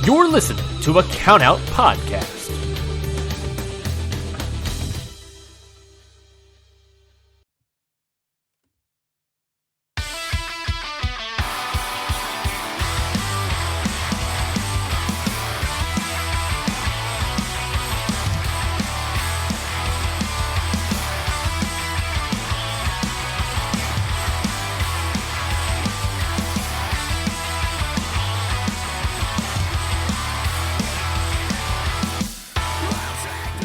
You're listening to a Countout Podcast.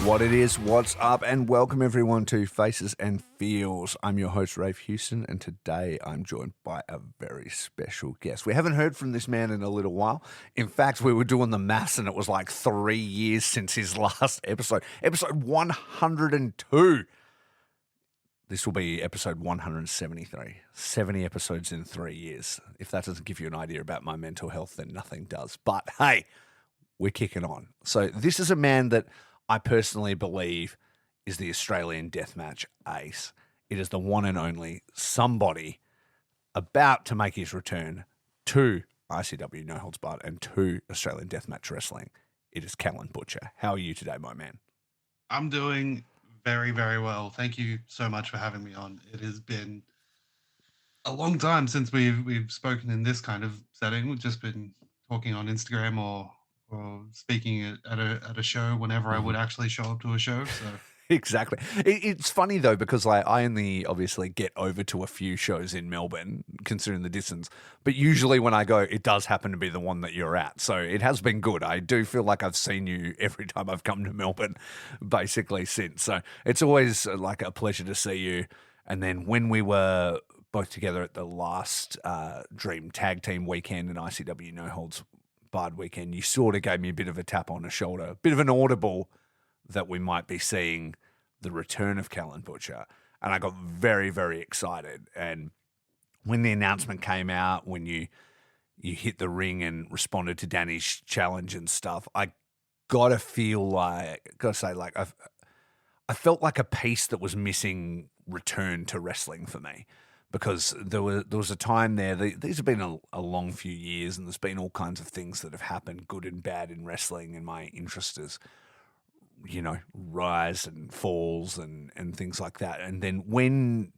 What it is, what's up, and welcome everyone to Faces and Feels. I'm your host, Rafe Houston, and today I'm joined by a very special guest. We haven't heard from this man in a little while. In fact, we were doing the maths, and it was like 3 years since his last episode. Episode 102. This will be episode 173. 70 episodes in 3 years. If that doesn't give you an idea about my mental health, then nothing does. But hey, we're kicking on. So this is a man that I personally believe is the Australian Deathmatch Ace. It is the one and only somebody about to make his return to ICW No Holds Barred and to Australian Deathmatch Wrestling. It is Callen Butcher. How are you today, my man? I'm doing very, very well. Thank you so much for having me on. It has been a long time since we've spoken in this kind of setting. We've just been talking on Instagram or speaking at a show whenever I would actually show up to a show. So Exactly. It's funny though, because like I only obviously get over to a few shows in Melbourne, considering the distance. But usually when I go, it does happen to be the one that you're at. So it has been good. I do feel like I've seen you every time I've come to Melbourne, basically since. So it's always like a pleasure to see you. And then when we were both together at the last Dream Tag Team weekend and ICW No Holds Barred weekend, you sort of gave me a bit of a tap on the shoulder, a bit of an audible that we might be seeing the return of Callen Butcher. And I got very, very excited. And when the announcement came out, when you hit the ring and responded to Danny's challenge and stuff, I got to say, I felt like a piece that was missing returned to wrestling for me. Because there was a time there, these have been a long few years, and there's been all kinds of things that have happened, good and bad, in wrestling, and my interest is, rise and falls and things like that. And then when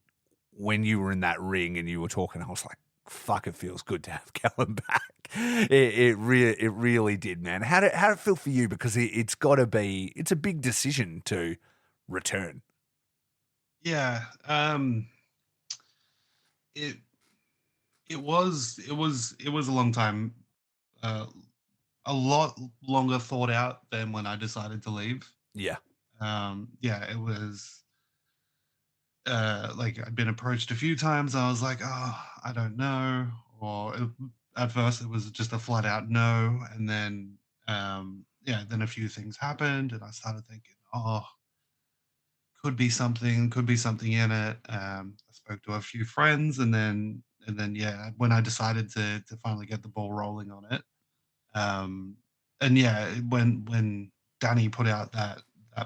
you were in that ring and you were talking, I was like, fuck, it feels good to have Callen back. It really did, man. How did it feel for you? Because it's a big decision to return. yeah, it was a long time, a lot longer thought out than when I decided to leave. Yeah. It was like I'd been approached a few times. I was like, oh, I don't know. At first it was just a flat out no, and then then a few things happened, and I started thinking, oh, could be something in it. I spoke to a few friends, and then when I decided to finally get the ball rolling on it, and when Danny put out that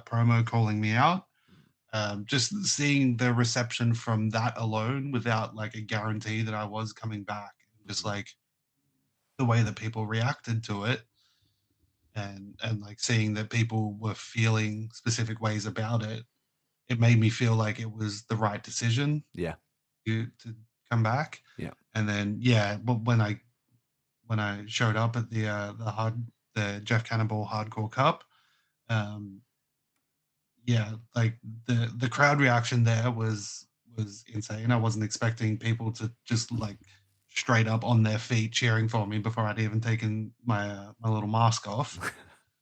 promo calling me out, just seeing the reception from that alone, without like a guarantee that I was coming back, just like the way that people reacted to it, and like seeing that people were feeling specific ways about it, it made me feel like it was the right decision. Yeah. To come back. Yeah. And then but when I showed up at the Jeff Cannonball Hardcore Cup, like the crowd reaction there was insane. I wasn't expecting people to just like straight up on their feet cheering for me before I'd even taken my little mask off.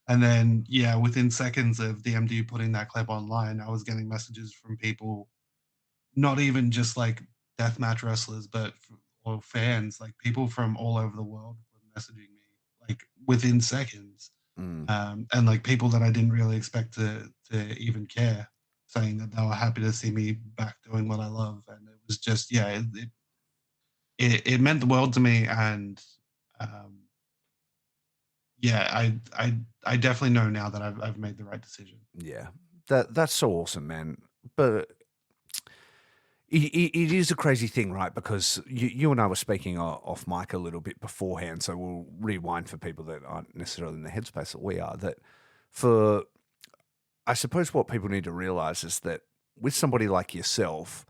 And then within seconds of DMD putting that clip online, I was getting messages from people, not even just like deathmatch wrestlers, or fans, like people from all over the world were messaging me like within seconds. And like people that I didn't really expect to even care, saying that they were happy to see me back doing what I love. And it was just, it meant the world to me. And I definitely know now that I've made the right decision. Yeah. That's so awesome, man. But It is a crazy thing, right? Because you and I were speaking off mic a little bit beforehand, so we'll rewind for people that aren't necessarily in the headspace that we are. That for, I suppose, what people need to realize is that with somebody like yourself,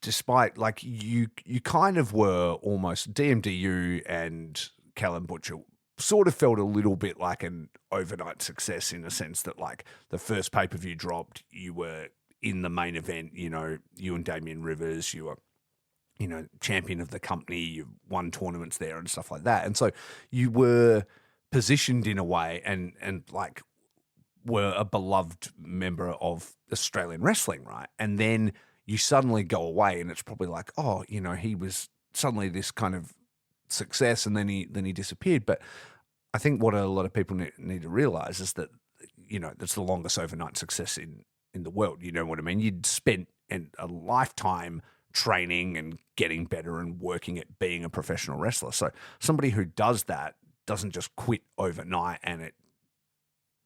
despite like you kind of were almost DMDU and Callen Butcher sort of felt a little bit like an overnight success in a sense that like the first pay-per-view dropped, you were in the main event, you and Damian Rivers, you were, champion of the company, you won tournaments there and stuff like that. And so you were positioned in a way and like were a beloved member of Australian wrestling, right? And then you suddenly go away and it's probably like, oh, he was suddenly this kind of success and then he disappeared. But I think what a lot of people need to realize is that, that's the longest overnight success in the world. You know what I mean? You'd spent a lifetime training and getting better and working at being a professional wrestler. So somebody who does that doesn't just quit overnight and it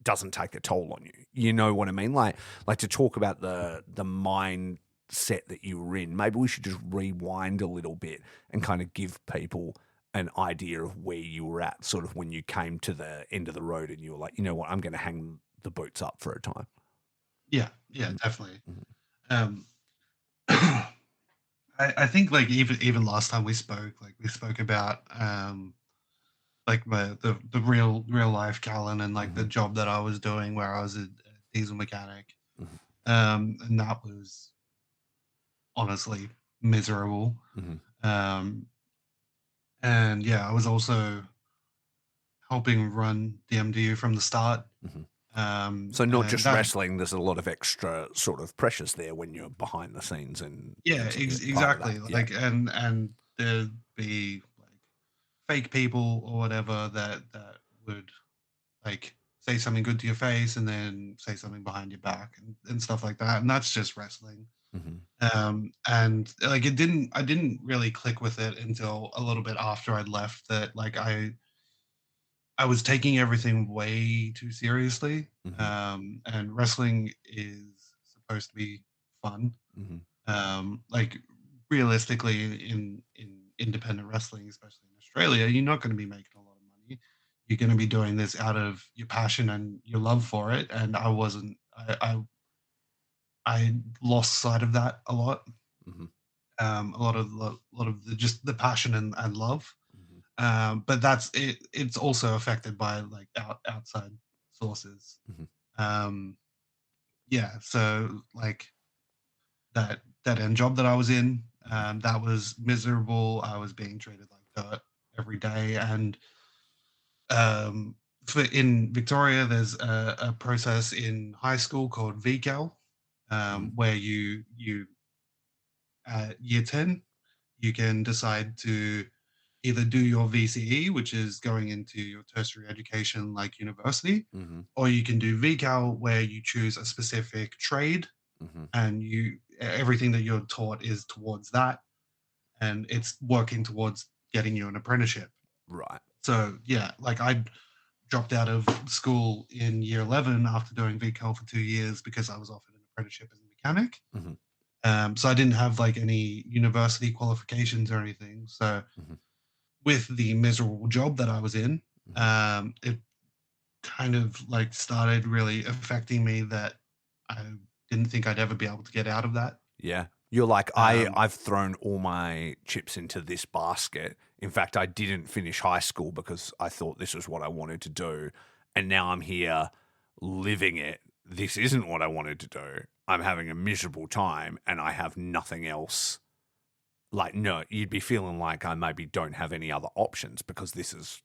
doesn't take a toll on you. You know what I mean? Like to talk about the mindset that you were in, maybe we should just rewind a little bit and kind of give people an idea of where you were at sort of when you came to the end of the road and you were like, you know what, I'm going to hang the boots up for a time. Yeah, definitely. Um, I think like even last time we spoke about like the real life Callen and like the job that I was doing where I was a diesel mechanic, and that was honestly miserable. And yeah, I was also helping run DMDU from the start. So not just wrestling, there's a lot of extra sort of pressures there when you're behind the scenes and exactly. Like and there'd be like fake people or whatever that would like say something good to your face and then say something behind your back and stuff like that. And that's just wrestling. And like I didn't really click with it until a little bit after I'd left that like I was taking everything way too seriously. And wrestling is supposed to be fun. Like realistically in independent wrestling, especially in Australia, you're not going to be making a lot of money. You're going to be doing this out of your passion and your love for it. And I wasn't, I lost sight of that a lot. A lot of the just the passion and love. But that's it. It's also affected by like outside sources. Yeah. So like that end job that I was in, that was miserable. I was being treated like dirt every day, and in Victoria, there's a process in high school called VCAL, where you at year 10, you can decide to either do your VCE, which is going into your tertiary education like university, or you can do VCAL where you choose a specific trade and everything that you're taught is towards that, and it's working towards getting you an apprenticeship. Right. So yeah, like I dropped out of school in year 11 after doing VCAL for 2 years because I was offered an apprenticeship as a mechanic. So I didn't have like any university qualifications or anything. So with the miserable job that I was in, it kind of like started really affecting me that I didn't think I'd ever be able to get out of that. Yeah. You're like, I've thrown all my chips into this basket. In fact, I didn't finish high school because I thought this was what I wanted to do. And now I'm here living it. This isn't what I wanted to do. I'm having a miserable time and I have nothing else. Like, no, you'd be feeling like I maybe don't have any other options because this is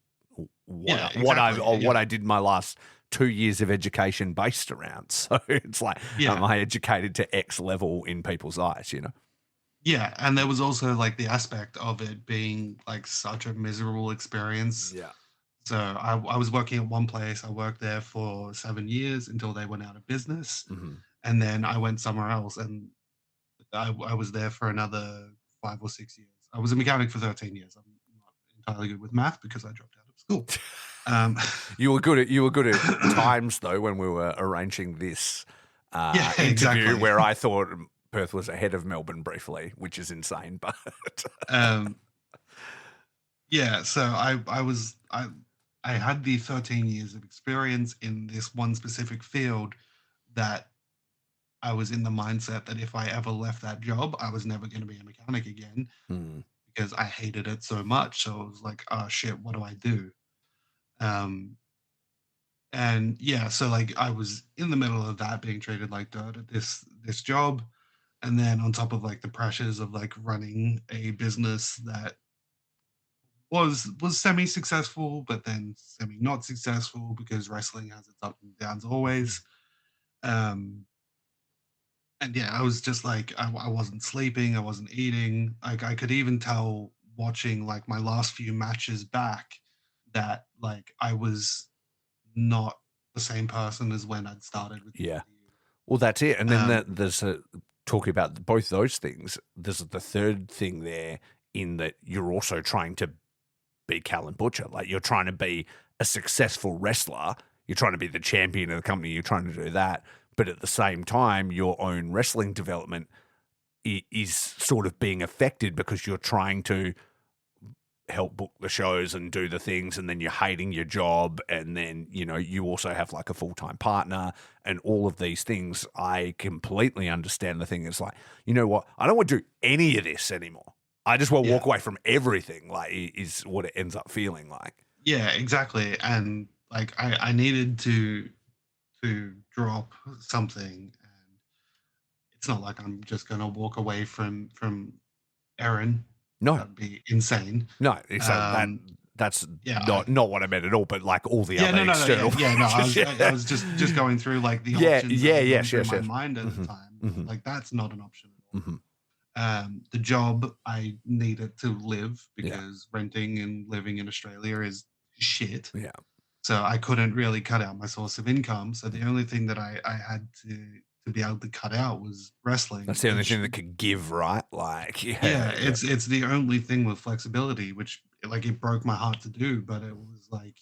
what I did my last 2 years of education based around. So it's like, am I educated to X level in people's eyes, you know? Yeah, and there was also like the aspect of it being like such a miserable experience. Yeah. So I was working at one place. I worked there for 7 years until they went out of business. And then I went somewhere else and I was there for another 5 or 6 years. I was a mechanic for 13 years. I'm not entirely good with math because I dropped out of school. You were good at times though when we were arranging this interview exactly. where I thought Perth was ahead of Melbourne briefly, which is insane, but Um, yeah, so I had the 13 years of experience in this one specific field that I was in the mindset that if I ever left that job, I was never going to be a mechanic again Hmm. because I hated it so much. So I was like, oh shit, what do I do? Um, and yeah, so like I was in the middle of that, being treated like dirt at this job, and then on top of like the pressures of like running a business that was semi successful, but then semi not successful because wrestling has its ups and downs always. Um, and yeah, I was just like I wasn't sleeping, I wasn't eating. Like I could even tell watching like my last few matches back that like I was not the same person as when I'd started with Yeah. DW. Well, that's it. And then Um, there's talking about both those things. There's the third thing there in that you're also trying to be Callen Butcher. Like you're trying to be a successful wrestler. You're trying to be the champion of the company. You're trying to do that. But at the same time, your own wrestling development is sort of being affected because you're trying to help book the shows and do the things, and then you're hating your job, and then you also have like a full-time partner and all of these things. I completely understand the thing. It's like, you know what, I don't want to do any of this anymore. I just want to yeah, walk away from everything, like is what it ends up feeling like. yeah, exactly. And like I needed to drop something, and it's not like I'm just gonna walk away from Erin. No, That'd be insane. no, so Um, that's yeah, not what I meant at all, but like all the yeah, other no, external yeah, no. I was I yeah. was just going through like the Yeah, options that yeah, were going yes, through yes, my yes. mind at the Hmm. time. Hmm. Like that's not an option at all. Hmm. The job I needed to live Yeah, because renting and living in Australia is shit. yeah. So I couldn't really cut out my source of income. So the only thing that I had to be able to cut out was wrestling, That's the only which thing that could give, right? Like, yeah, yeah, yeah. it's the only thing with flexibility, which like it broke my heart to do, but it was like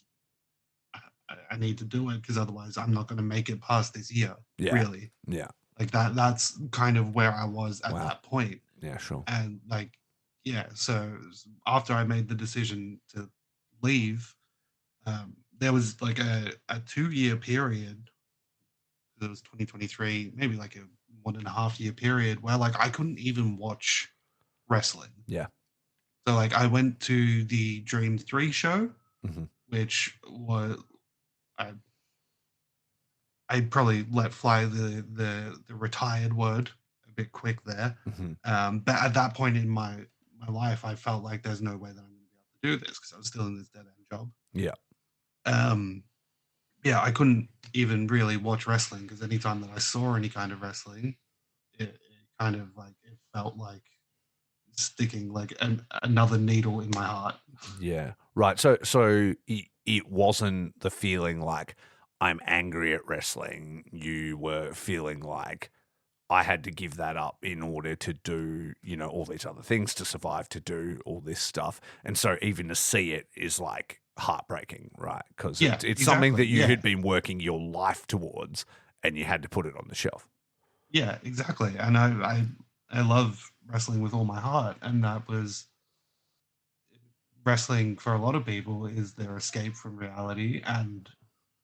I need to do it because otherwise I'm not going to make it past this year. Yeah. Really, Yeah. like that's kind of where I was at Wow. that point. Yeah, sure. And like yeah, so after I made the decision to leave, there was like a 2 year period, it was 2023, maybe like a 1.5 year period where like I couldn't even watch wrestling. Yeah. So like I went to the Dream 3 show, Hmm. which was I I probably let fly the retired word a bit quick there. Hmm. But at that point in my life, I felt like there's no way that I'm going to be able to do this because I was still in this dead end job. Yeah. Um, yeah, I couldn't even really watch wrestling because anytime that I saw any kind of wrestling, it kind of like it felt like sticking like another needle in my heart. Yeah. Right. So it wasn't the feeling like I'm angry at wrestling. You were feeling like I had to give that up in order to do, all these other things to survive, to do all this stuff. And so even to see it is like heartbreaking, right? Because Yeah, it's something exactly. that you Yeah, had been working your life towards and you had to put it on the shelf. yeah, exactly. And I love wrestling with all my heart, and that was wrestling for a lot of people is their escape from reality. And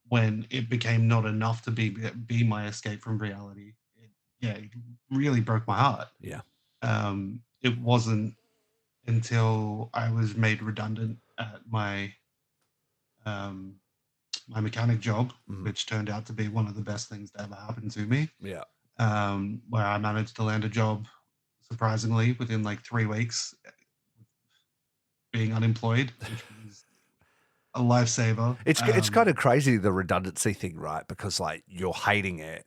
when it became not enough to be my escape from reality, yeah, it really broke my heart. Yeah. It wasn't until I was made redundant at um, my mechanic job, Mhm. which turned out to be one of the best things that ever happened to me, Yeah. where I managed to land a job surprisingly within like 3 weeks being unemployed, which was a lifesaver. It's kind of crazy, the redundancy thing, right? Because like you're hating it,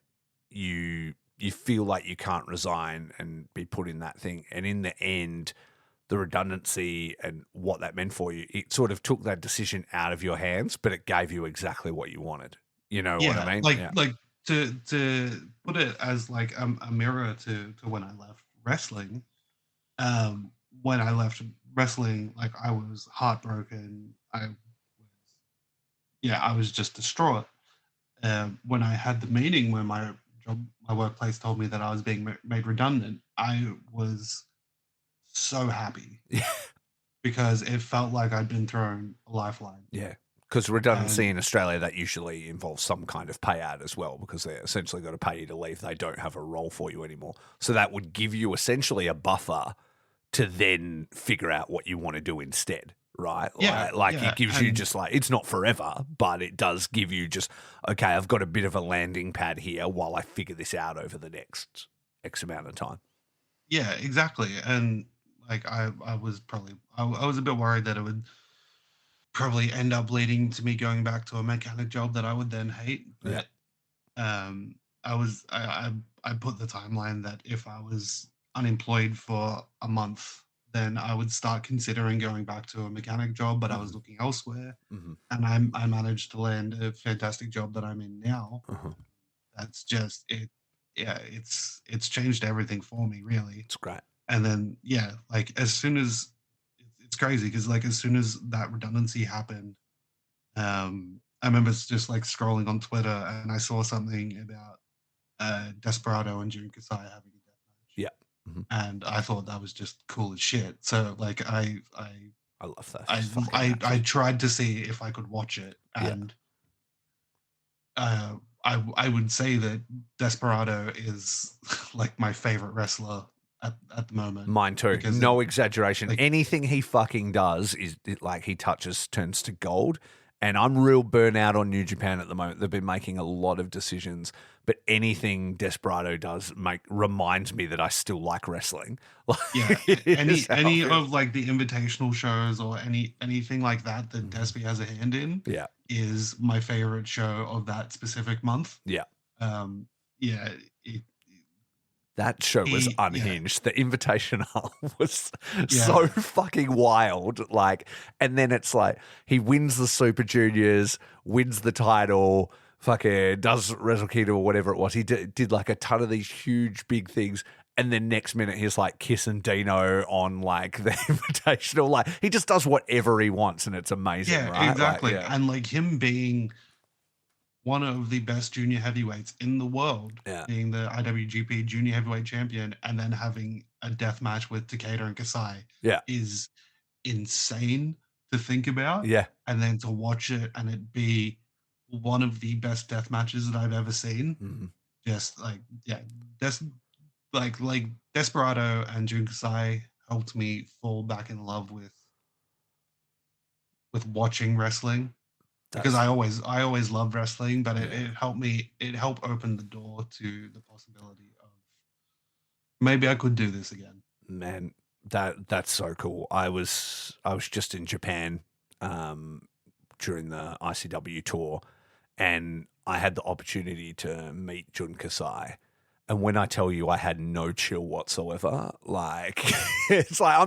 you feel like you can't resign and be put in that thing, and in the end, the redundancy and what that meant for you, it sort of took that decision out of your hands, but it gave you exactly what you wanted. You know what I Yeah, mean? like Yeah. to put it as like a mirror to when I left wrestling. Um, when I left wrestling, like I was heartbroken. I was just distraught. When I had the meeting where my my workplace told me that I was being made redundant, I was so happy Yeah. because it felt like I'd been thrown a lifeline. Yeah. Because redundancy And in Australia, that usually involves some kind of payout as well, because they're essentially got to pay you to leave. They don't have a role for you anymore. So that would give you essentially a buffer to then figure out what you want to do instead, right? yeah, Like yeah, it gives you and just like, it's not forever, but it does give you just, okay, I've got a bit of a landing pad here while I figure this out over the next X amount of time. yeah, exactly. And like I was probably I was a bit worried that it would probably end up leading to me going back to a mechanic job that I would then hate. Yeah. But I put the timeline that if I was unemployed for a month, then I would start considering going back to a mechanic job. But I was Mhm. looking elsewhere, Mm-hmm. and I managed to land a fantastic job that I'm in now. Uh-huh. That's just it. Yeah, it's changed everything for me, really. It's great. And then yeah, like as soon as it's crazy because like as soon as that redundancy happened, I remember just like scrolling on Twitter and I saw something about Desperado and Jun Kasai having a death match, Yeah. Mm-hmm. and I thought that was just cool as shit. So like I love that. I tried to see if I could watch it, Yeah. and I would say that Desperado is like my favorite wrestler at the moment. Mine too. Because No exaggeration. like Anything he fucking does is like he touches turns to gold. And I'm real burnout on New Japan at the moment. They've been making a lot of decisions, but anything Desperado does reminds me that I still like wrestling. yeah, It any is how it of like the invitational shows or anything like that that Mhm. Despy has a hand in Yeah, is my favorite show of that specific month. yeah. Um, yeah, it, That show was yeah, unhinged. The Invitational was yeah, so fucking wild. Like, and then it's like he wins the Super Juniors, wins the title, fucking does Wrestle Kingdom or whatever it was. He did like a ton of these huge, big things. And then next minute he's like kissing Dino on like the Invitational. Like he just does whatever he wants, and it's amazing, yeah, right? exactly. Like, yeah, And like him being one of the best junior heavyweights in the world, yeah, being the IWGP Junior Heavyweight Champion, and then having a death match with Takeda and Kasai yeah, is insane to think about. yeah. And then to watch it and it be one of the best death matches that I've ever seen. Mhm. Just like yeah, like Desperado and Jun Kasai helped me fall back in love with watching wrestling because That's I always loved wrestling, but yeah. it helped open the door to the possibility of maybe I could do this again. Man, that's so cool. I was just in Japan during the ICW tour, and I had the opportunity to meet Jun Kasai. And when I tell you I had no chill whatsoever, like it's like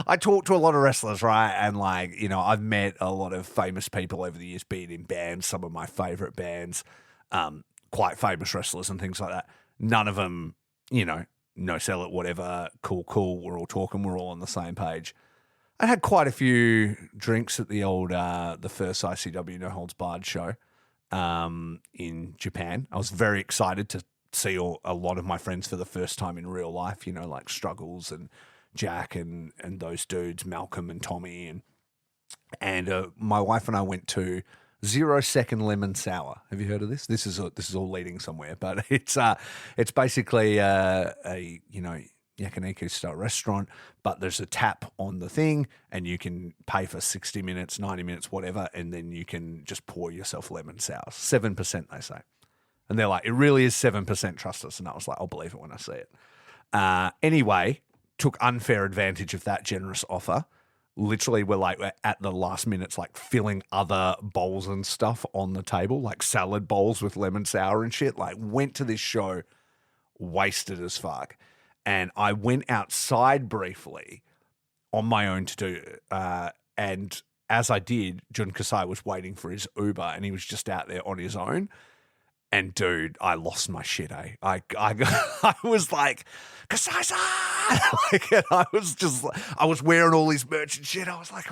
I talk to a lot of wrestlers, right? And like, you know, I've met a lot of famous people over the years, being in bands, some of my favorite bands, quite famous wrestlers and things like that. None of them, you know, no sell it, whatever, cool. We're all talking, we're all on the same page. I had quite a few drinks at the old, the first ICW No Holds Barred show in Japan. I was very excited to see a lot of my friends for the first time in real life, you know, like Struggles and Jack and those dudes, Malcolm and Tommy. And my wife and I went to 0 Second Lemon Sour. Have you heard of this? This is all leading somewhere, but it's basically a you know, yakiniku style restaurant, but there's a tap on the thing, and you can pay for 60 minutes, 90 minutes, whatever, and then you can just pour yourself lemon sour. 7%, they say. And they're like, it really is 7%, trust us. And I was like, I'll believe it when I see it. Anyway, took unfair advantage of that generous offer. Literally, we're at the last minutes, like filling other bowls and stuff on the table, like salad bowls with lemon sour and shit. Like, went to this show wasted as fuck. And I went outside briefly on my own to do and as I did, Jun Kasai was waiting for his Uber, and he was just out there on his own. And dude, I lost my shit, eh? I was like, Kasai-san! Like, and I was wearing all his merch and shit. I was like,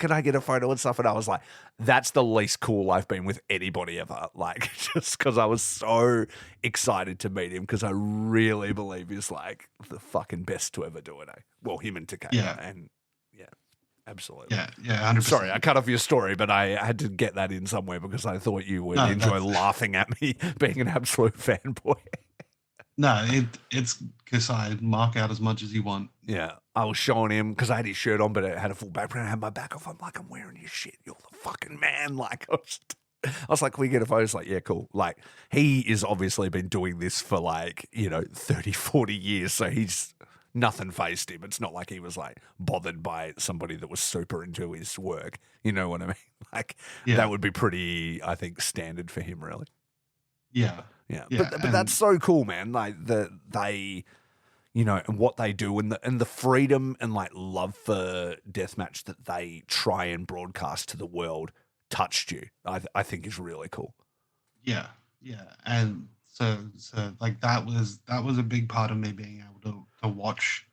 can I get a photo and stuff? And I was like, that's the least cool I've been with anybody ever. Like, just because I was so excited to meet him because I really believe he's like the fucking best to ever do it. Well, him and Takeda. Yeah. And yeah, absolutely. Yeah, 100%. Sorry, I cut off your story, but I had to get that in somewhere because I thought you would enjoy laughing at me being an absolute fanboy. No, it's because I mark out as much as you want. Yeah, I was showing him because I had his shirt on, but it had a full background. I had my back off. I'm like, I'm wearing your shit. You're the fucking man. Like, I was like, can we get a photo? He's like, yeah, cool. Like, he is obviously been doing this for like, 30, 40 years. So he's nothing fazed him. It's not like he was like bothered by somebody that was super into his work. You know what I mean? Like, that would be pretty, I think, standard for him, really. Yeah. Yeah. But that's so cool, man. Like, they, and what they do and the freedom and like love for deathmatch that they try and broadcast to the world touched you. I think is really cool. Yeah. And so like that was a big part of me being able to watch,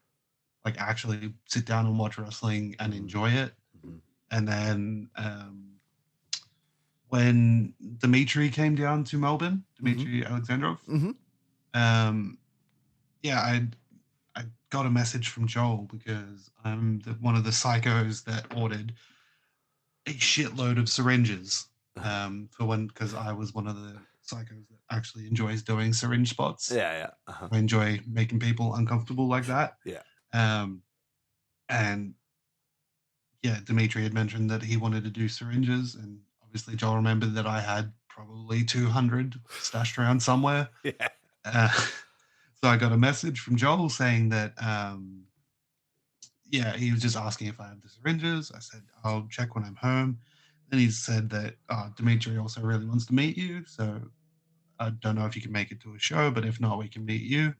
like actually sit down and watch wrestling and enjoy it. Mm-hmm. And then when Dimitri came down to Melbourne, Dimitri Alexandrov, I got a message from Joel because I'm one of the psychos that ordered a shitload of syringes because I was one of the psychos that actually enjoys doing syringe spots. Yeah. I enjoy making people uncomfortable like that. Yeah. And yeah, Dimitri had mentioned that he wanted to do syringes, and obviously Joel remembered that I had probably 200 stashed around somewhere. Yeah. So I got a message from Joel saying that, he was just asking if I had the syringes. I said, I'll check when I'm home. Then he said that Dimitri also really wants to meet you. So I don't know if you can make it to a show, but if not, we can meet you.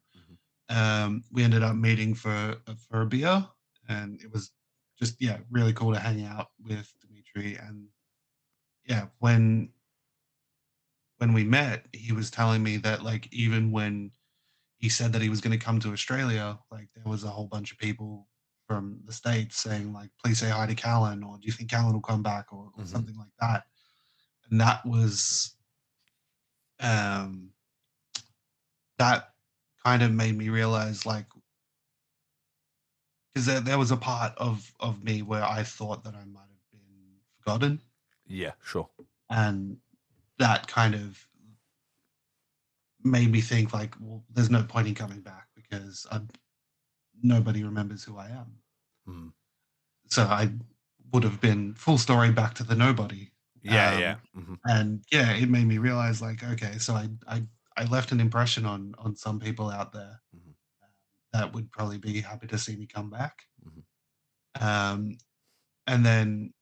We ended up meeting for a beer, and it was just, really cool to hang out with Dimitri. And when we met, he was telling me that like, even when he said that he was going to come to Australia, like there was a whole bunch of people from the States saying like, please say hi to Callen, or do you think Callen will come back, or something like that. And that was, that kind of made me realize, like, because there was a part of me where I thought that I might have been forgotten. Yeah, sure. And that kind of made me think like, well, there's no point in coming back because nobody remembers who I am. So I would have been full story back to the nobody. Yeah. And it made me realize like, okay, so I left an impression on some people out there that would probably be happy to see me come back. And then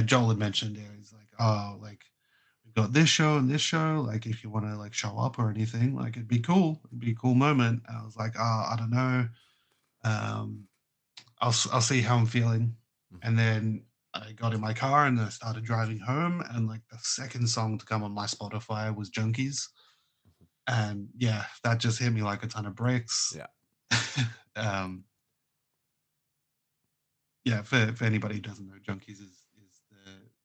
Joel had mentioned it. He's like, oh, like we've got this show and this show. Like if you want to like show up or anything, like it'd be cool. It'd be a cool moment. And I was like, I don't know. I'll see how I'm feeling. And then I got in my car and I started driving home. And like the second song to come on my Spotify was Junkies. And that just hit me like a ton of bricks. For anybody who doesn't know, Junkies is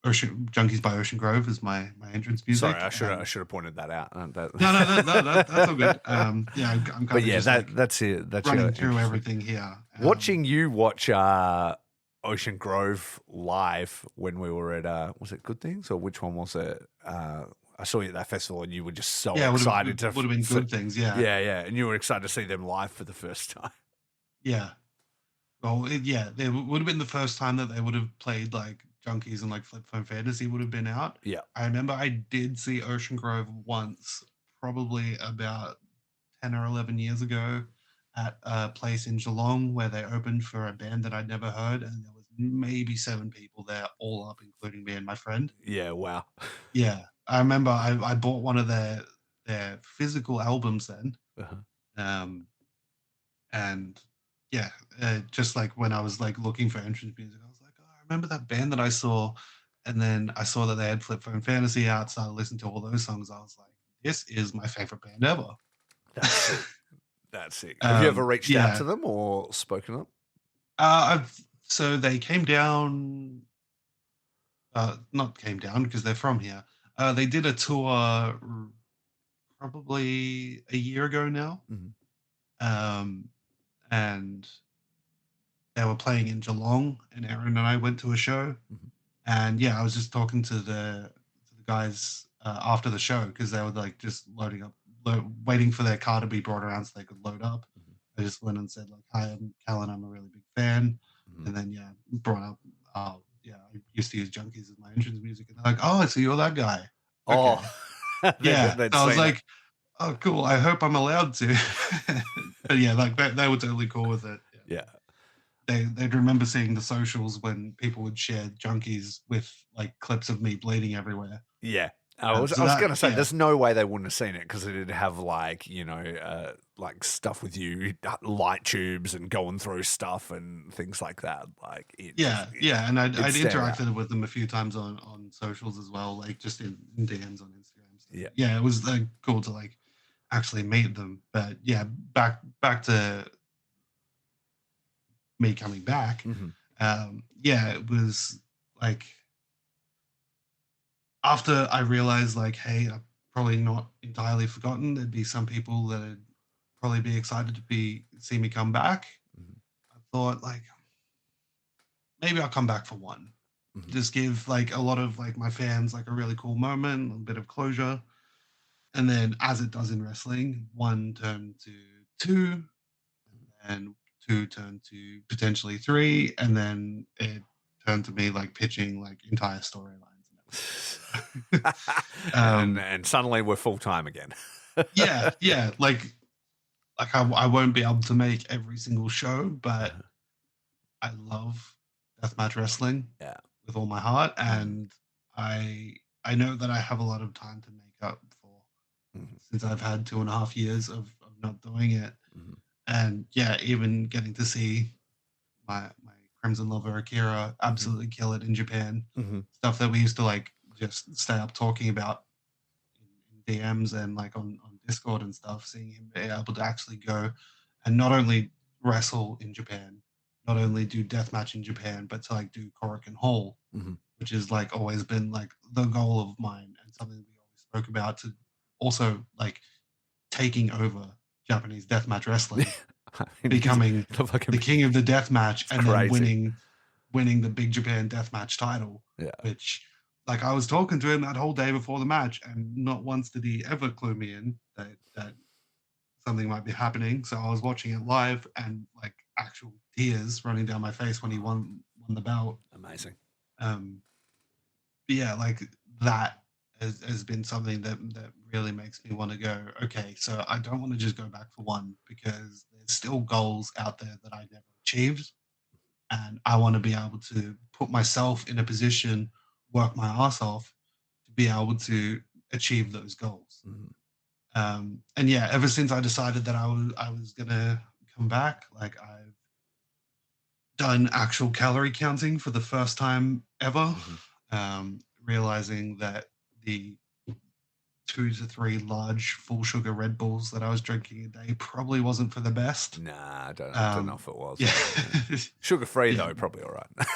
the Junkies by Ocean Grove is my entrance music. Sorry, I should have pointed that out. No, that's all good. I'm kind of that's it. That's running through everything here. Watching you watch Ocean Grove live when we were at was it Good Things or which one was it? I saw you at that festival and you were just so excited would have been Good Things. Yeah, and you were excited to see them live for the first time. Yeah. Well, it would have been the first time that they would have played like Junkies and like Flip Phone Fantasy would have been out. Yeah. I remember I did see Ocean Grove once, probably about 10 or 11 years ago at a place in Geelong where they opened for a band that I'd never heard. And there was maybe 7 people there, all up, including me and my friend. Yeah, wow. Yeah. I remember I bought one of their physical albums then. And just like when I was like looking for entrance music, I was like, oh, I remember that band that I saw. And then I saw that they had Flip Phone Fantasy out, started listening to all those songs. I was like, this is my favorite band ever. That's sick. That's sick. Have you ever reached out to them or spoken up? So they came down. Not came down because they're from here. They did a tour probably a year ago now, Mhm. um, and they were playing in Geelong, and Aaron and I went to a show. Mhm. And yeah, I was just talking to the guys after the show because they were like just loading up, waiting for their car to be brought around so they could load up. Mhm. I just went and said like, "Hi, I'm Callen. I'm a really big fan." Mhm. And then yeah, brought up, yeah, I used to use Junkies as my entrance music, and they're like, "Oh, so you're that guy?" Okay, Oh, yeah. they'd So I was seen it. like, "Oh, cool. I hope I'm allowed to." But yeah, like they were totally cool with it. Yeah. Yeah. They'd remember seeing the socials when people would share Junkies with like clips of me bleeding everywhere. Yeah. I was So that going to say, yeah, there's no way they wouldn't have seen it because it'd have like, like stuff with you, light tubes and going through stuff and things like that. Like yeah, and I'd it'd stand out. interacted with them a few times on socials as well, like just in DMs on Instagram. So Yeah. yeah, it was cool to like actually meet them. But yeah, back to me coming back. Mhm. Yeah, it was like after I realized like, hey, I'm probably not entirely forgotten. There'd be some people that'd probably be excited to see me come back. Mhm. I thought like maybe I'll come back for one. Mhm. Just give like a lot of like my fans like a really cool moment, a bit of closure. And then as it does in wrestling, one turned to two, and two turned to potentially three, and then it turned to me like pitching like entire storylines and everything. and suddenly we're full time again. Yeah, like I won't be able to make every single show, but I love deathmatch wrestling Yeah. with all my heart, Mm. and I I know that I have a lot of time to make up for Mhm. since I've had 2.5 years of not doing it. Mhm. And yeah, even getting to see my Crimson lover Akira absolutely kill it in Japan. Mhm. Stuff that we used to like just stay up talking about in DMs and like on Discord and stuff, seeing him be able to actually go and not only wrestle in Japan, not only do deathmatch in Japan, but to like do Korakuen Hall, Mhm. which has like always been like the goal of mine and something we always spoke about to also like taking over Japanese deathmatch wrestling, I mean, becoming the fucking the king of the deathmatch, it's and then crazy. winning the Big Japan deathmatch title. Yeah. Which, like, I was talking to him that whole day before the match, and not once did he ever clue me in that something might be happening. So I was watching it live, and like actual tears running down my face when he won the belt. Amazing. Um, but yeah, like that has been something that really makes me want to go, okay, so I don't want to just go back for one because there's still goals out there that I never achieved. And I want to be able to put myself in a position, work my ass off to be able to achieve those goals. Mhm. And yeah, ever since I decided that I was gonna come back, like I've done actual calorie counting for the first time ever, Mhm. realizing that the 2 to 3 large full sugar Red Bulls that I was drinking a day probably wasn't for the best. Nah, I don't know if it was. Yeah, Sugar free yeah, though, probably all right.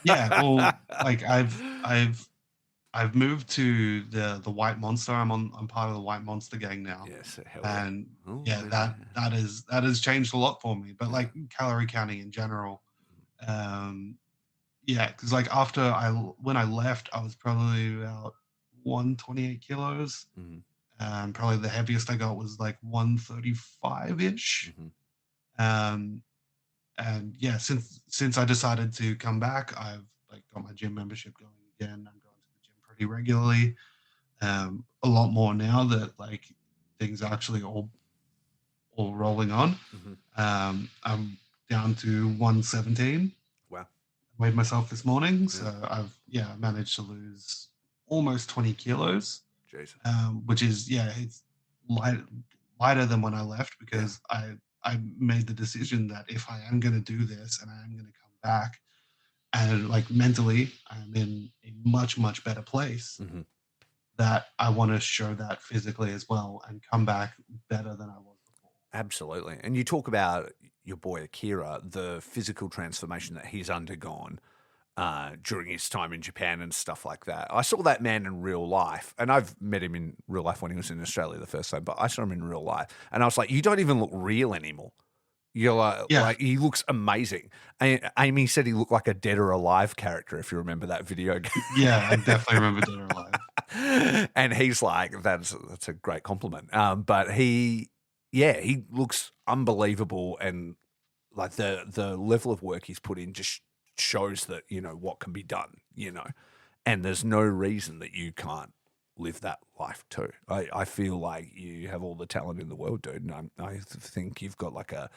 yeah. Well, like I've moved to the White Monster. I'm part of the White Monster gang now, Yes, hell yeah. and Oh, yeah, that has changed a lot for me. But yeah. like calorie counting in general, um, yeah, because like after when I left, I was probably about 128 kilos. Mhm. Probably the heaviest I got was like 135 ish. Mhm. Um, and yeah, since I decided to come back, I've like got my gym membership going again. I'm going to the gym pretty regularly. A lot more now that like things are actually all rolling on. Mhm. I'm down to 117. Wow. Weighed myself this morning, Yeah. so I've managed to lose almost 20 kilos, Jesus. which is it's light, lighter than when I left Yeah. because I made the decision that if I am going to do this and I am going to come back and like mentally I'm in a much better place, Mhm. that I want to show that physically as well and come back better than I was before. Absolutely. And you talk about, your boy Akira, the physical transformation that he's undergone during his time in Japan and stuff like that. I saw that man in real life, and I've met him in real life when he was in Australia the first time, but I saw him in real life, and I was like, you don't even look real anymore. You're like he looks amazing. Amy said he looked like a Dead or Alive character, if you remember that video game. Yeah, I definitely remember Dead or Alive. And he's like, that's a great compliment. But he looks unbelievable, and like the level of work he's put in just shows that, what can be done, and there's no reason that you can't live that life too. I feel like you have all the talent in the world, dude, and I think you've got like a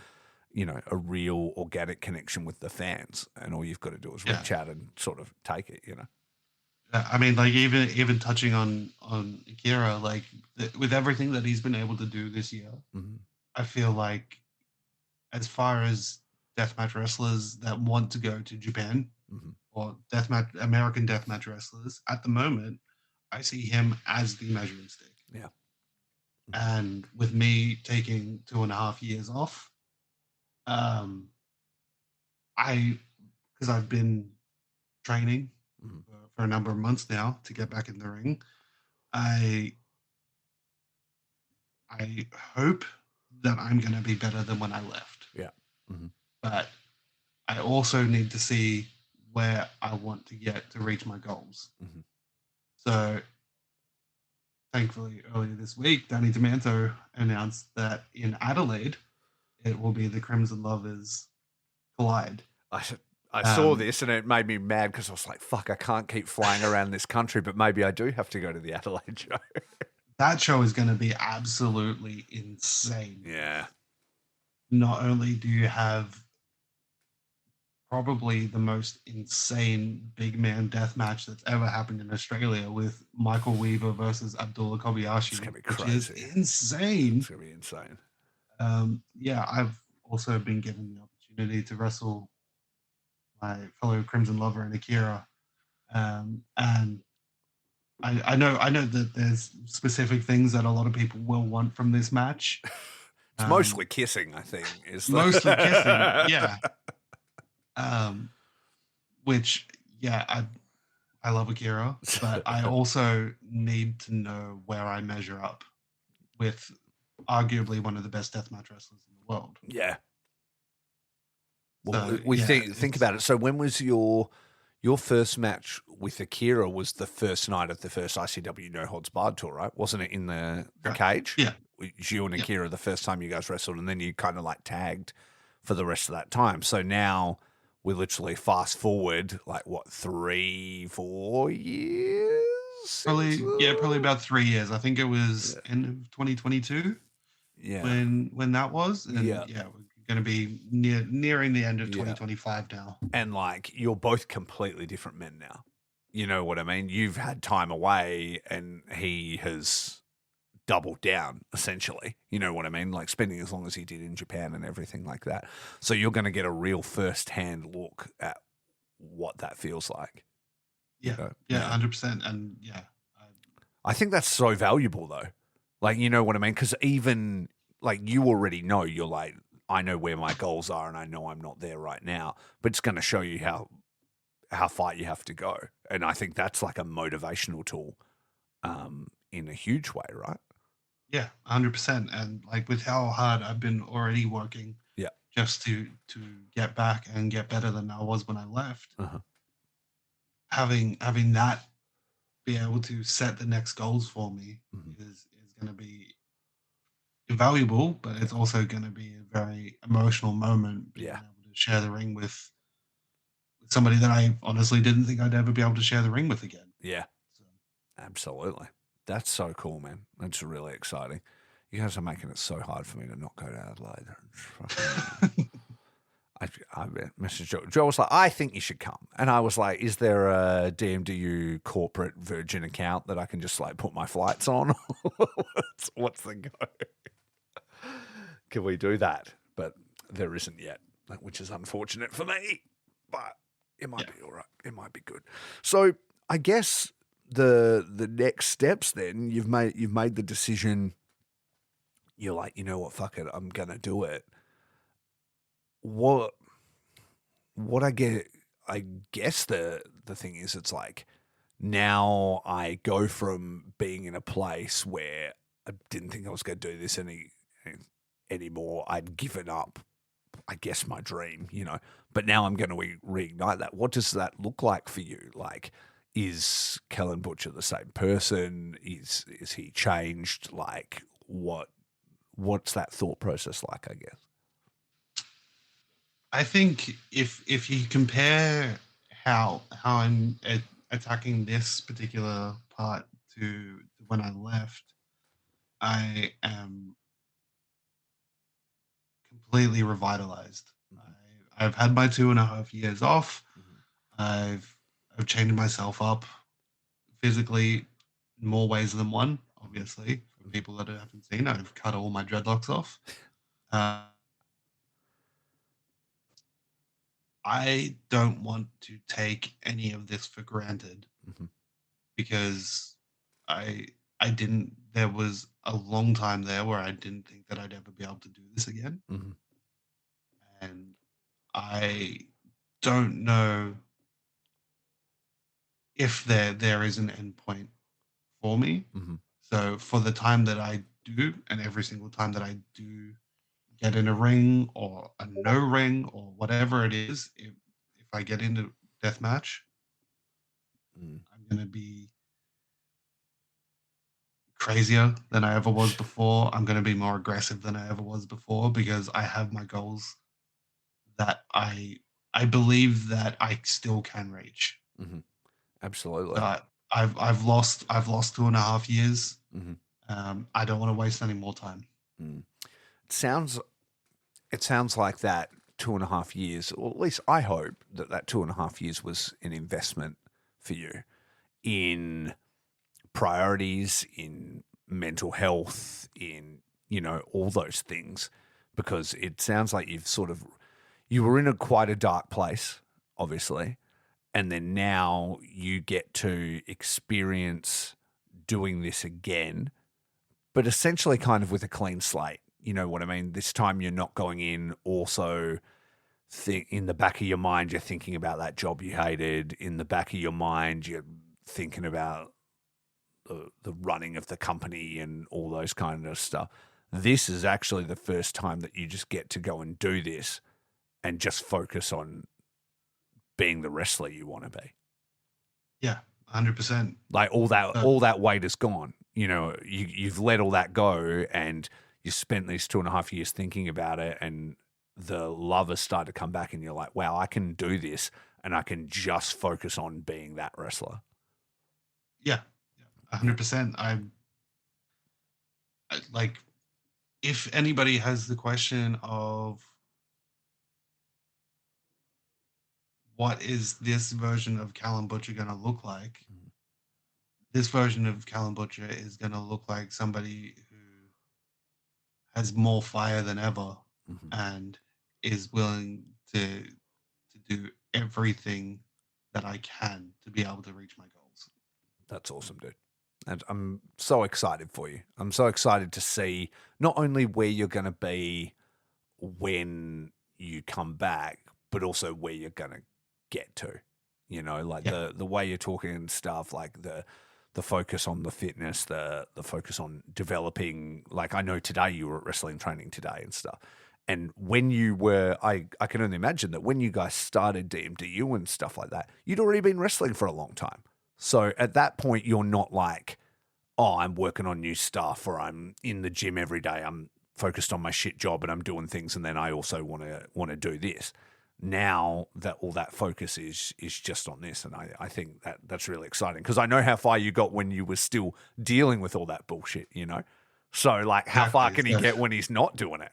real organic connection with the fans, and all you've got to do is reach out and sort of take it, I mean, like even touching on Akira, like with everything that he's been able to do this year, I feel like as far as deathmatch wrestlers that want to go to Japan or American deathmatch wrestlers, at the moment, I see him as the measuring stick. Yeah. And with me taking 2.5 years off, because I've been training for a number of months now to get back in the ring, I hope that I'm going to be better than when I left. Yeah. But I also need to see where I want to get to reach my goals. So thankfully, earlier this week, Danny Demanto announced that in Adelaide, it will be the Crimson Lovers Collide. I saw this and it made me mad because I was like, fuck, I can't keep flying around this country, but maybe I do have to go to the Adelaide show. That show is going to be absolutely insane. Yeah. Not only do you have probably the most insane big man death match that's ever happened in Australia with Michael Weaver versus Abdullah Kobayashi, which is insane. It's going to be insane. I've also been given the opportunity to wrestle my fellow Crimson Lover and Akira. And I know that there's specific things that a lot of people will want from this match. It's mostly kissing, I think. Mostly kissing, yeah. Which, I love Akira, but I also need to know where I measure up with arguably one of the best deathmatch wrestlers in the world. Yeah. Well, think about it. So when was your first match with Akira? Was the first night of the first ICW No Holds Barred tour, right? Wasn't it in the cage? Yeah. It was you and Akira the first time you guys wrestled, and then you kind of like tagged for the rest of that time. So now we literally fast forward like what, 3-4 years? Probably about 3 years. I think it was end of 2022. Yeah. When that was. And we're going to be nearing the end of 2025 now. And like, you're both completely different men now. You know what I mean? You've had time away and he has doubled down, essentially. You know what I mean? Like spending as long as he did in Japan and everything like that. So you're going to get a real first-hand look at what that feels like. Yeah, 100%. And I think that's so valuable though. Like, you know what I mean? Because even like you already know, you're like, I know where my goals are and I know I'm not there right now, but it's going to show you how far you have to go. And I think that's like a motivational tool in a huge way, right? Yeah, 100%. And like with how hard I've been already working just to get back and get better than I was when I left, having that be able to set the next goals for me is going to be invaluable, but it's also going to be a very emotional moment being able to share the ring with somebody that I honestly didn't think I'd ever be able to share the ring with again. Yeah, absolutely. That's so cool, man. That's really exciting. You guys are making it so hard for me to not go to Adelaide. I messaged Joe. Joe was like, I think you should come. And I was like, is there a DMDU corporate Virgin account that I can just like put my flights on? What's the go? Can we do that? But there isn't yet, which is unfortunate for me. But it might be all right. It might be good. So I guess the next steps then, you've made the decision. You're like, you know what, fuck it, I'm gonna do it. what what I guess the thing is, it's like now I go from being in a place where I didn't think I was going to do this anymore. I'd given up, I guess, my dream, but now I'm going to reignite that. What does that look like for you? Like, is Callen Butcher the same person? Is he changed? Like, what's that thought process like, I guess? I think if you compare how I'm attacking this particular part to when I left, I am completely revitalized. I've had my 2.5 years off. I've I've changed myself up physically in more ways than one. Obviously, for people that haven't seen, I've cut all my dreadlocks off. Uh, I don't want to take any of this for granted Mhm. because I I didn't. There was a long time there where I didn't think that I'd ever be able to do this again, Mhm. and I don't know if there is an endpoint for me. Mhm. So for the time that I do, and every single time that I do get in a ring or a no ring or whatever it is, if I get into deathmatch, Mm. I'm gonna be crazier than I ever was before. I'm gonna be more aggressive than I ever was before because I have my goals that I believe that I still can reach. Mhm. Absolutely. So I've lost 2.5 years. Mhm. I don't want to waste any more time. Mm. It sounds it sounds like that 2.5 years, or at least I hope that 2.5 years was an investment for you in priorities, in mental health, in all those things, because it sounds like you were in a quite a dark place, obviously, and then now you get to experience doing this again, but essentially kind of with a clean slate. You know what I mean? This time you're not going in also think in the back of your mind you're thinking about that job you hated. In the back of your mind you're thinking about the running of the company and all those kind of stuff. This is actually the first time that you just get to go and do this and just focus on being the wrestler you want to be. Yeah, 100%. Like all that weight is gone. You've let all that go, and you spent these 2.5 years thinking about it, and the love has started to come back, and you're like, wow, I can do this, and I can just focus on being that wrestler. Yeah, Yeah. 100%. Like, if anybody has the question of what is this version of Callan Butcher going to look like, this version of Callan Butcher is going to look like somebody who has more fire than ever Mhm. and is willing to do everything that I can to be able to reach my goals. That's awesome, dude. And I'm so excited for you. I'm so excited to see not only where you're going to be when you come back, but also where you're going to get to. Like Yeah, the way you're talking and stuff, like the focus on the fitness, the focus on developing. Like I know today you were at wrestling training today and stuff. And when you were, I can only imagine that when you guys started DMDU and stuff like that, you'd already been wrestling for a long time. So at that point, you're not like, oh, I'm working on new stuff or I'm in the gym every day. I'm focused on my shit job and I'm doing things, and then I also want to do this. Now that all that focus is just on this, and I think that's really exciting because I know how far you got when you were still dealing with all that bullshit. So like, how far exactly. can he So, get when he's not doing it?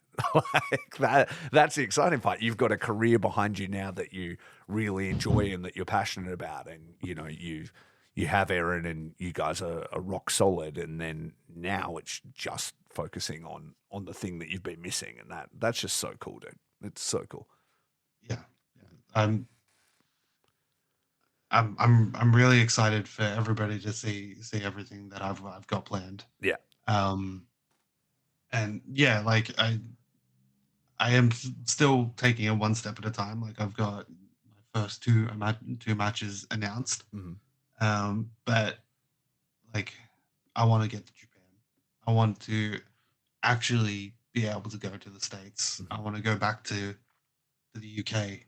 Like that's the exciting part. You've got a career behind you now that you really enjoy and that you're passionate about, and you have Aaron and you guys are rock solid, and then now it's just focusing on the thing that you've been missing, and that's just so cool, dude. It's so cool. yeah, yeah. I'm really excited for everybody to see everything that I've got planned. Yeah. Um, and yeah, like I am still taking it one step at a time. Like I've got my first two matches announced, but like I want to get to Japan. I want to actually be able to go to the States. I want to go back to the UK.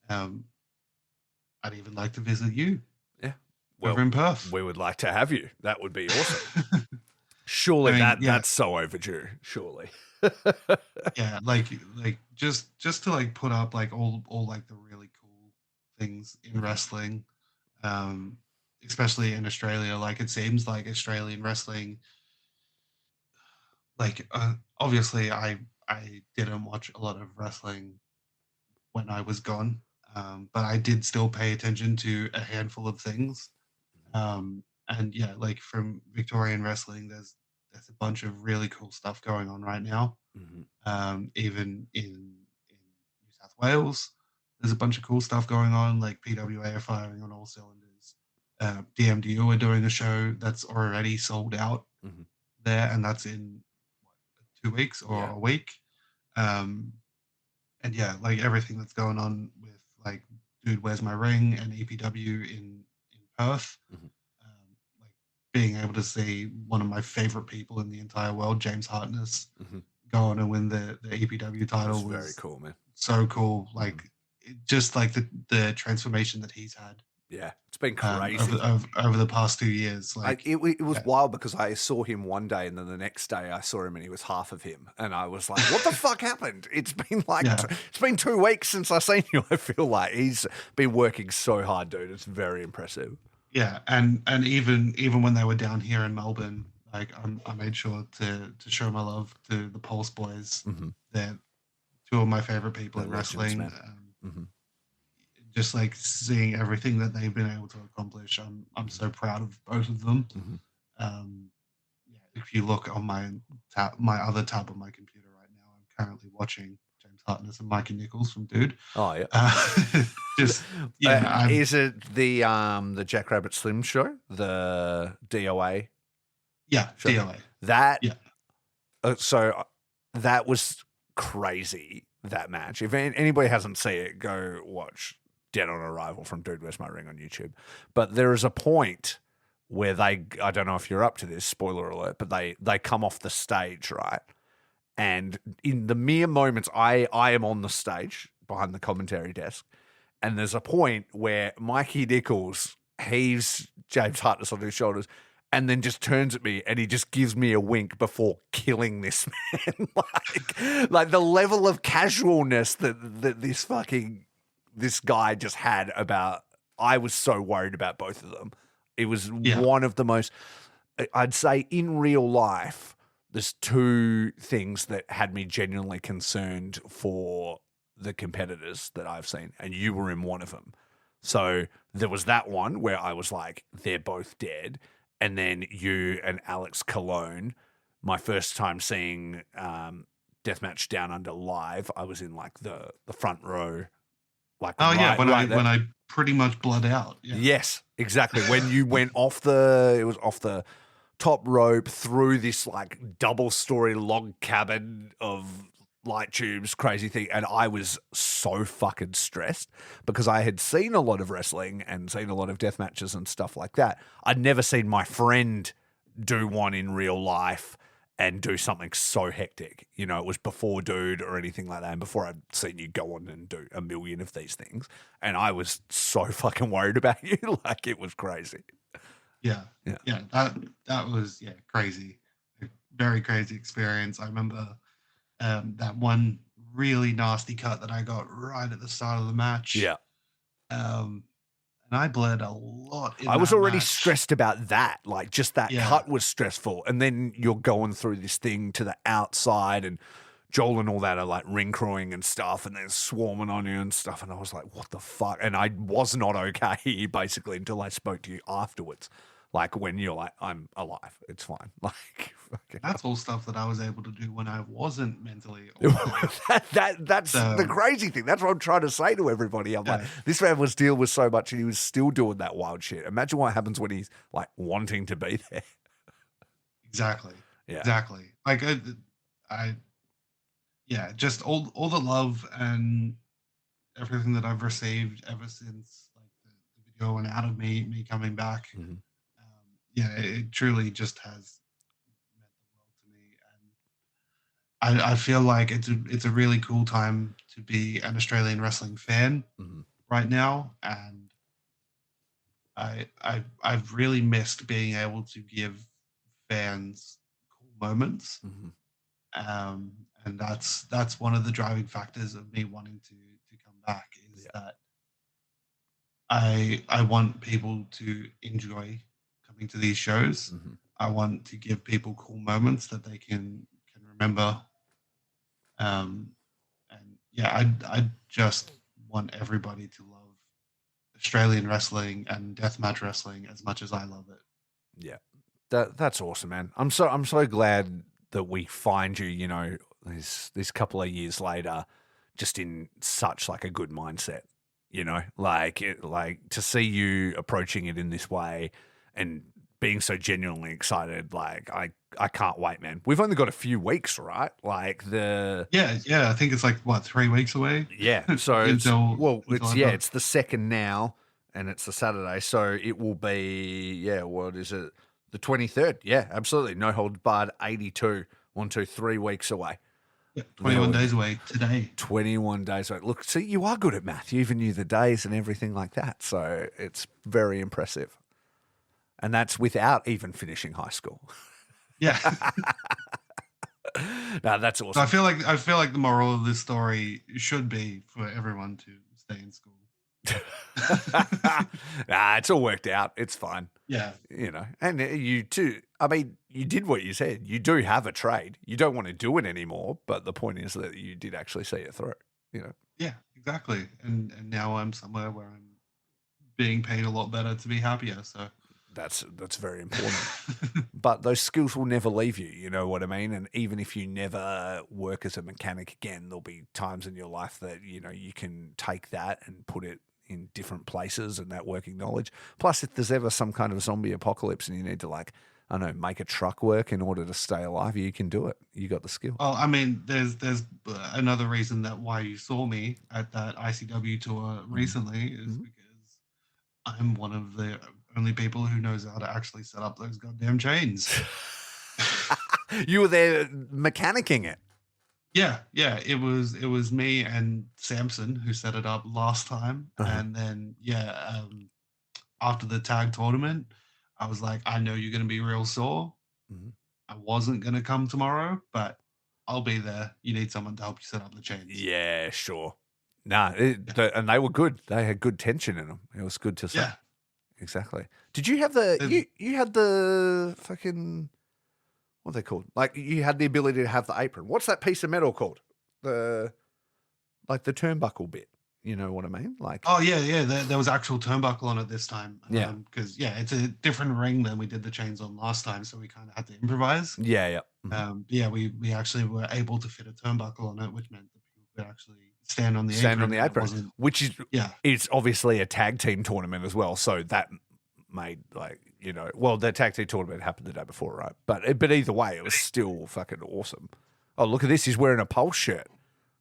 I'd even like to visit you. Yeah. Over in Perth. We would like to have you. That would be awesome. Surely that's so overdue. Surely. Yeah, like just to like put up like all like the really cool things in wrestling, especially in Australia. Like it seems like Australian wrestling, like obviously I didn't watch a lot of wrestling when I was gone, but I did still pay attention to a handful of things. And yeah, like from Victorian wrestling, there's a bunch of really cool stuff going on right now. Even in New South Wales, there's a bunch of cool stuff going on. Like PWA are firing on all cylinders. DMDU are doing a show that's already sold out there, and that's in 2 weeks or a week. And yeah, like everything that's going on with like Dude, Where's My Ring and EPW in Perth. Like being able to see one of my favorite people in the entire world, James Hartness, go on and win the EPW title was very cool, man. So cool. Like just like the transformation that he's had. Yeah, it's been crazy over the past 2 years. Like it was wild because I saw him one day and then the next day I saw him and he was half of him, and I was like, "What the fuck happened?" It's been like it's been 2 weeks since I seen you. I feel like he's been working so hard, dude. It's very impressive. Yeah, and even when they were down here in Melbourne, like I made sure to show my love to the Pulse boys. They're two of my favorite people in wrestling. Just like seeing everything that they've been able to accomplish, I'm so proud of both of them. Yeah, if you look on my other tab on my computer right now, I'm currently watching James Hartness and Mikey Nichols from Dude. Oh yeah, just is it the Jackrabbit Slim show, the DOA? Yeah, show? DOA. That so that was crazy. That match. If anybody hasn't seen it, go watch Dead on Arrival from Dude, Where's My Ring on YouTube. But there is a point where I don't know if you're up to this, spoiler alert, but they come off the stage, right? And in the mere moments, I am on the stage behind the commentary desk, and there's a point where Mikey Nichols heaves James Hartness on his shoulders and then just turns at me and he just gives me a wink before killing this man. like the level of casualness that this guy just had about, I was so worried about both of them. It was one of the most, I'd say in real life, there's 2 things that had me genuinely concerned for the competitors that I've seen, and you were in one of them. So there was that one where I was like, they're both dead. And then you and Alex Callen, my first time seeing Deathmatch Down Under live, I was in like the front row. Like when I pretty much bled out. Yeah. Yes, exactly. When you went off the top rope through this like double-story log cabin of light tubes, crazy thing, and I was so fucking stressed because I had seen a lot of wrestling and seen a lot of death matches and stuff like that. I'd never seen my friend do one in real life and do something so hectic. You know, it was before Dude or anything like that, and before I'd seen you go on and do a million of these things. And I was so fucking worried about you. Like, it was crazy. Yeah. That was crazy. A very crazy experience. I remember that one really nasty cut that I got right at the start of the match. Yeah. And I bled a lot. I was already stressed about that. Like, just that cut was stressful. And then you're going through this thing to the outside, and Joel and all that are like ring crewing and stuff, and they're swarming on you and stuff. And I was like, what the fuck? And I was not okay, basically, until I spoke to you afterwards. Like, when you're like, I'm alive, it's fine. Like, that's all stuff that I was able to do when I wasn't mentally. That's the crazy thing. That's what I'm trying to say to everybody. I'm like, this man was dealing with so much, and he was still doing that wild shit. Imagine what happens when he's like wanting to be there. Exactly. Yeah. Exactly. Like I yeah, just all the love and everything that I've received ever since like the video went out of me coming back. Mhm. Yeah, it truly just has meant the world to me, and I feel like it's a really cool time to be an Australian wrestling fan Mhm. right now, and I've really missed being able to give fans cool moments, Mhm. um, and that's one of the driving factors of me wanting to come back is Yeah. that I want people to enjoy coming to these shows. Mhm. I want to give people cool moments that they can remember. Um, and yeah, I just want everybody to love Australian wrestling and deathmatch wrestling as much as I love it. Yeah. That's awesome, man. I'm so glad that we find you, you know, this couple of years later, just in such like a good mindset. You know, like to see you approaching it in this way and being so genuinely excited. Like I can't wait, man. We've only got a few weeks, right? Like the Yeah, yeah. I think it's like what 3 weeks away yeah. So until I go. it's the second now, and it's the Saturday, so it will be what is it? The 23rd. Yeah, absolutely. No hold barred 82. 1, 2, 3 weeks away. Yeah, There 21 we go. days away today. 21 days away. Look, see, you are good at math. You even knew the days and everything like that. So it's very impressive. And that's without even finishing high school. Yeah. No, that's So awesome. I feel like the moral of this story should be for everyone to stay in school. Nah, it's all worked out. It's fine. Yeah. You know, and you too. I mean, you did what you said. You do have a trade. You don't want to do it anymore, but the point is that you did actually see it through. You know, Yeah, exactly. And now I'm somewhere where I'm being paid a lot better to be happier. So that's very important. But those skills will never leave you. You know what I mean? And even if you never work as a mechanic again, there'll be times in your life that you know you can take that and put it in different places and that working knowledge. Plus, if there's ever some kind of zombie apocalypse and you need to like I don't know make a truck work in order to stay alive, you can do it. You got the skill. well, I mean, there's another reason that why you saw me at that ICW tour Mm. recently is Mhm. because I'm one of the only people who knows how to actually set up those goddamn chains. You were there mechanicking it. Yeah, yeah, it was me and Samson who set it up last time, Uh-huh. and then yeah, after the tag tournament, I was like, I know you're gonna be real sore. Mhm. I wasn't gonna come tomorrow, but I'll be there. You need someone to help you set up the chains. Yeah, sure. Nah, Yeah, and they were good. They had good tension in them. It was good to see. yeah. Exactly. Did you have the There's- you had the fucking what are they called? Like you had the ability to have the apron. What's that piece of metal called? The like the turnbuckle bit. You know what I mean? Like Oh yeah, yeah. There was actual turnbuckle on it this time, yeah, because yeah, it's a different ring than we did the chains on last time, so we kind of had to improvise. yeah, yeah. Mhm. Yeah, we actually were able to fit a turnbuckle on it, which meant that people could actually stand on the Stand on apron, the and it apron, wasn't. which is Yeah, it's obviously a tag team tournament as well. So that made like you know, well, the tag team tournament happened the day before, right? But either way, it was still fucking awesome. Oh, look at this! He's wearing a Pulse shirt.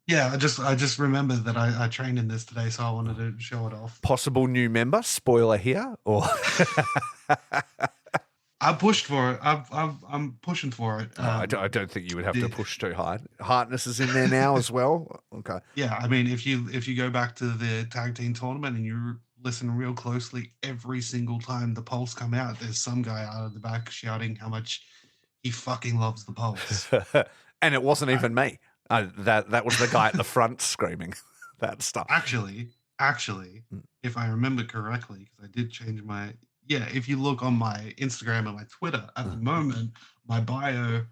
yeah. I just remembered that I trained in this today, so I wanted to show it off. Possible new member. Spoiler here, or I pushed for it. I'm pushing for it. no, I don't think you would have to the- push too hard. Hartness is in there now as well. Okay. yeah, I mean, if you go back to the tag team tournament and you listen real closely, every single time the Pulse come out, there's some guy out of the back shouting how much he fucking loves the Pulse. And it wasn't I, even me. That was the guy at the front screaming that stuff. actually, Mm. if I remember correctly, because I did change my yeah. If you look on my Instagram and my Twitter at the moment, my bio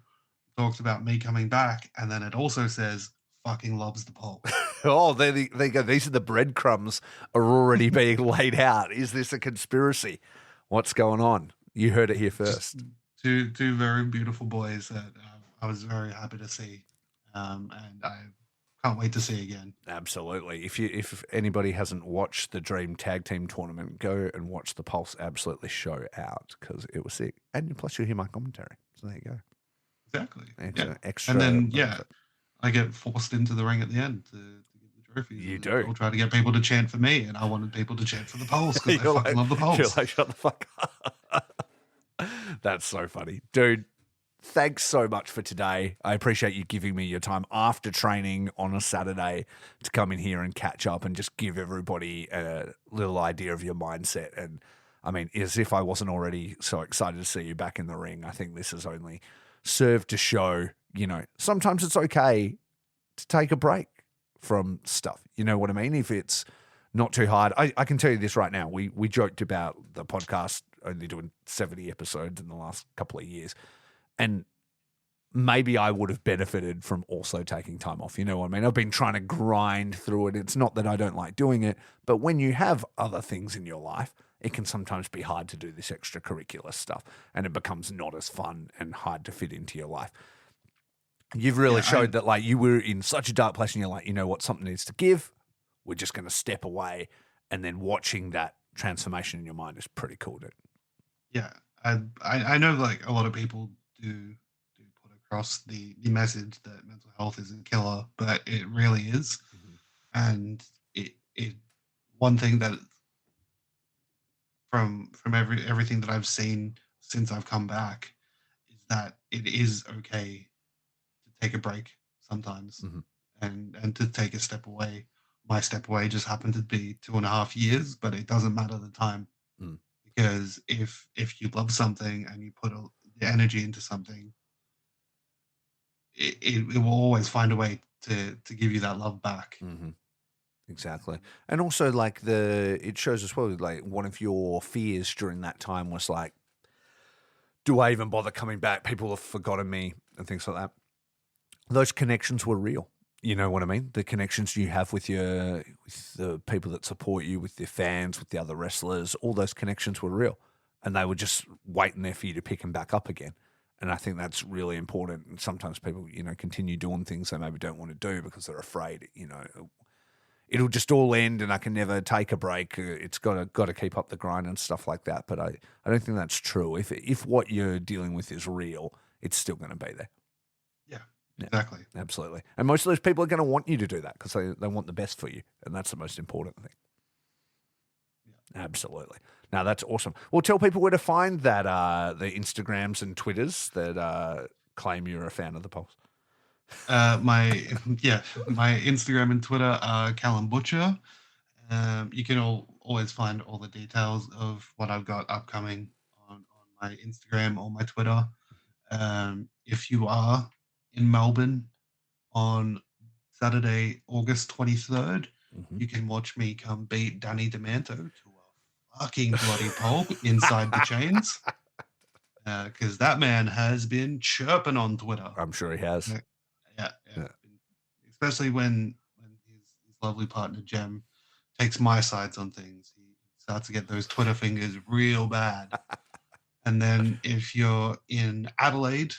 talks about me coming back, and then it also says fucking loves the Pulse. Oh, there you go. These are the breadcrumbs are already being laid out. Is this a conspiracy? What's going on? You heard it here Just first. two very beautiful boys that I was very happy to see, and I can't wait to see again. Absolutely. If anybody hasn't watched the Dream Tag Team Tournament, go and watch the Pulse absolutely show out because it was sick. And plus, you'll hear my commentary. So there you go. Exactly. Extra, Yeah. extra And then yeah, benefit. I get forced into the ring at the end to give the trophies, You and do. I'll try to get people to chant for me, and I wanted people to chant for the polls because I you're fucking like, love the you're polls. like, shut the fuck up. That's so funny, dude. Thanks so much for today. I appreciate you giving me your time after training on a Saturday to come in here and catch up and just give everybody a little idea of your mindset. And I mean, as if I wasn't already so excited to see you back in the ring, I think this has only served to show, sometimes it's okay to take a break from stuff. You know what I mean? If it's not too hard. I can tell you this right now. We joked about the podcast only doing 70 episodes in the last couple of years. And maybe I would have benefited from also taking time off. You know what I mean? I've been trying to grind through it. It's not that I don't like doing it, but when you have other things in your life, it can sometimes be hard to do this extracurricular stuff and it becomes not as fun and hard to fit into your life. You've really Yeah, showed that like you were in such a dark place and you're like, you know what, something needs to give. We're just going to step away. And then watching that transformation in your mind is pretty cool, dude. yeah. I know like a lot of people do put across the message that mental health is a killer, but it really is. And it one thing that from everything that I've seen since I've come back is that it is okay to take a break sometimes Mhm. and to take a step away. My step away just happened to be 2.5 years, but it doesn't matter the time Mm. because if you love something and you put the energy into something, it will always find a way to give you that love back. Mm-hmm. Exactly. And also like it shows as well, like one of your fears during that time was like, do I even bother coming back? People have forgotten me and things like that. Those connections were real. You know what I mean? The connections you have with the people that support you, with your fans, with the other wrestlers, all those connections were real. And they were just waiting there for you to pick them back up again. And I think that's really important. And sometimes people, continue doing things they maybe don't want to do because they're afraid, it'll just all end and I can never take a break. It's got to keep up the grind and stuff like that. But I don't think that's true. If what you're dealing with is real, it's still going to be there. Yeah, Yeah, exactly. absolutely. And most of those people are going to want you to do that because they want the best for you. And that's the most important thing. Yeah. Absolutely. Now, that's awesome. Well, tell people where to find that, the Instagrams and Twitters that claim you're a fan of the Pulse. My my Instagram and Twitter are Callen Butcher. You can always find all the details of what I've got upcoming on my Instagram or my Twitter. If you are in Melbourne on Saturday, August 23rd, Mm-hmm. you can watch me come beat Danny Demanto to a fucking bloody pulp inside the chains. Because that man has been chirping on Twitter. I'm sure he has. Yeah. Yeah. Especially when his lovely partner Jem takes my sides on things. He starts to get those Twitter fingers real bad. And then if you're in Adelaide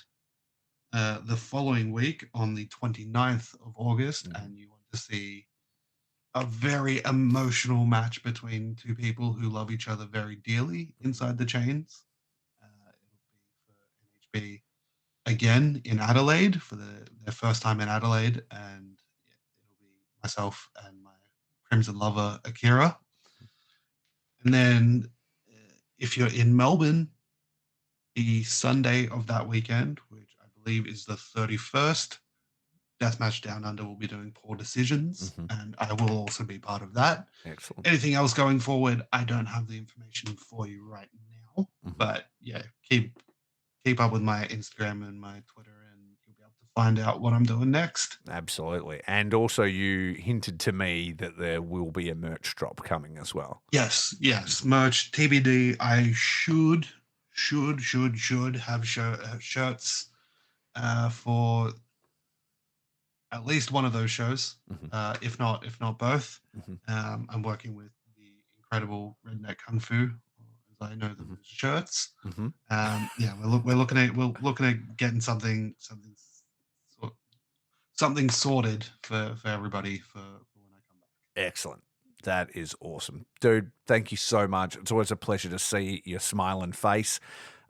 the following week on the 29th of August and you want to see a very emotional match between two people who love each other very dearly inside the chains, it'll be for NHB again in Adelaide for their first time in Adelaide, and it'll be myself and my Crimson lover Akira. And then if you're in Melbourne, the Sunday of that weekend, which I believe is the 31st, Deathmatch Down Under will be doing Poor Decisions, and I will also be part of that. Excellent. Anything else going forward, I don't have the information for you right now, but yeah, keep up with my Instagram and my Twitter, and you'll be able to find out what I'm doing next. Absolutely. And also you hinted to me that there will be a merch drop coming as well. Yes, merch TBD. I should have shirts for at least one of those shows, if not both. I'm working with the incredible Redneck Kung Fu, as I know them as shirts. Yeah, we're looking at getting something sorted for everybody for when I come back. Excellent. That is awesome. Dude, thank you so much. It's always a pleasure to see your smiling face.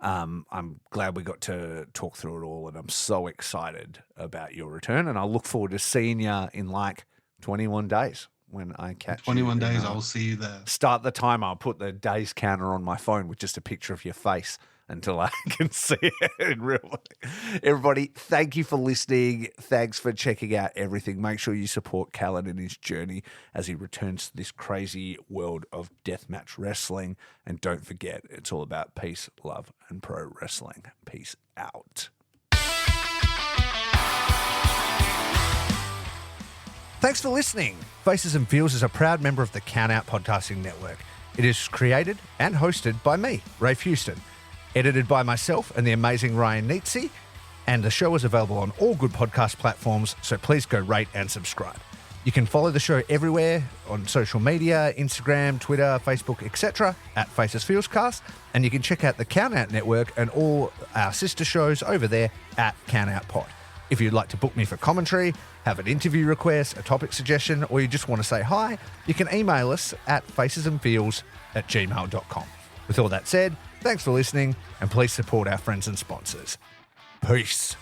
I'm glad we got to talk through it all, and I'm so excited about your return, and I look forward to seeing you in like 21 days when I catch 21 you. days, I'll see you there. Start the timer. I'll put the days counter on my phone with just a picture of your face until I can see it in real life. Everybody, thank you for listening. Thanks for checking out everything. Make sure you support Callen in his journey as he returns to this crazy world of deathmatch wrestling. And don't forget, it's all about peace, love, and pro wrestling. Peace out. Thanks for listening. Faces and Feels is a proud member of the Count Out Podcasting Network. It is created and hosted by me, Rafe Houston. Edited by myself and the amazing Ryan Nietzsche, and the show is available on all good podcast platforms, so please go rate and subscribe. You can follow the show everywhere on social media, Instagram, Twitter, Facebook, etc. at Faces Feels Cast, and you can check out the Count Out Network and all our sister shows over there at Count Out Pod. If you'd like to book me for commentary, have an interview request, a topic suggestion, or you just want to say hi, you can email us at facesandfeels@gmail.com. With all that said, thanks for listening, and please support our friends and sponsors. Peace.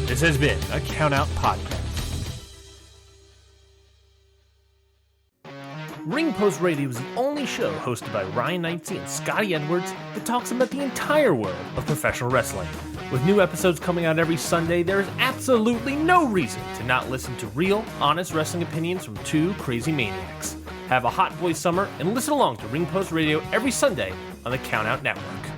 This has been a Count Out Podcast. Ring Post Radio is the only show hosted by Ryan Knightsey and Scotty Edwards that talks about the entire world of professional wrestling. With new episodes coming out every Sunday, there is absolutely no reason to not listen to real, honest wrestling opinions from two crazy maniacs. Have a hot boy summer and listen along to Ring Post Radio every Sunday on the Count Out Network.